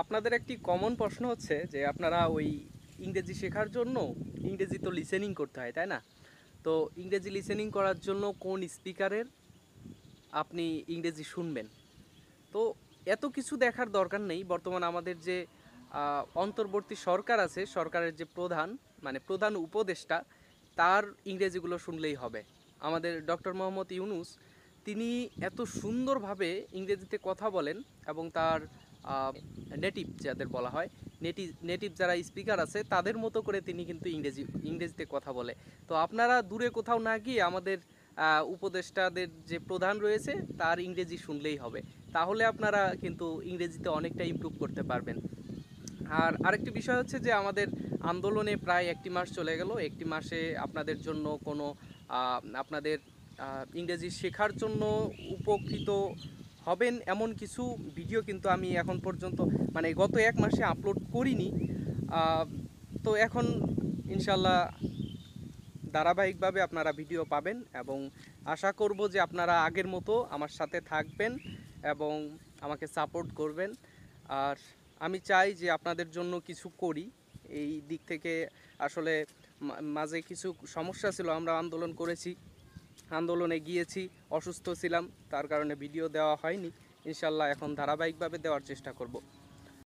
আপনাদের একটি কমন প্রশ্ন হচ্ছে যে আপনারা ওই ইংরেজি শেখার জন্য ইংরেজি তো লিসেনিং করতে হয়, তাই না? তো ইংরেজি লিসেনিং করার জন্য কোন স্পিকারের আপনি ইংরেজি শুনবেন? তো এত কিছু দেখার দরকার নেই। বর্তমান আমাদের যে অন্তর্বর্তী সরকার আছে, সরকারের যে প্রধান মানে প্রধান উপদেষ্টা, তার ইংরেজিগুলো শুনলেই হবে। আমাদের ডক্টর মোহাম্মদ ইউনুস তিনি এত সুন্দরভাবে ইংরেজিতে কথা বলেন এবং তার নেটিভ যাদের বলা হয় নেটিভ যারা স্পিকার আছে তাদের মতো করে তিনি কিন্তু ইংরেজিতে কথা বলে। তো আপনারা দূরে কোথাও না গিয়ে আমাদের উপদেষ্টাদের যে প্রধান রয়েছে তার ইংরেজি শুনলেই হবে, তাহলে আপনারা কিন্তু ইংরেজিতে অনেকটা ইমপ্রুভ করতে পারবেন। আর আরেকটি বিষয় হচ্ছে যে আমাদের আন্দোলনে প্রায় একটি মাস চলে গেল। একটি মাসে আপনাদের জন্য কোনো আপনাদের ইংরেজি শেখার জন্য উপকৃত হবেন এমন কিছু ভিডিও কিন্তু আমি এখন পর্যন্ত মানে গত এক মাসে আপলোড করিনি। আহ, তো এখন ইনশাল্লাহ ধারাবাহিকভাবে আপনারা ভিডিও পাবেন এবং আশা করব যে আপনারা আগের মতো আমার সাথে থাকবেন এবং আমাকে সাপোর্ট করবেন। আর আমি চাই যে আপনাদের জন্য কিছু করি এই দিক থেকে। আসলে মাঝে কিছু সমস্যা ছিল, আমরা আন্দোলন করেছি, আন্দোলনে গিয়েছি, অসুস্থ ছিলাম, তার কারণে ভিডিও দেওয়া হয়নি। ইনশাল্লাহ এখন ধারাবাহিকভাবে দেওয়ার চেষ্টা করব।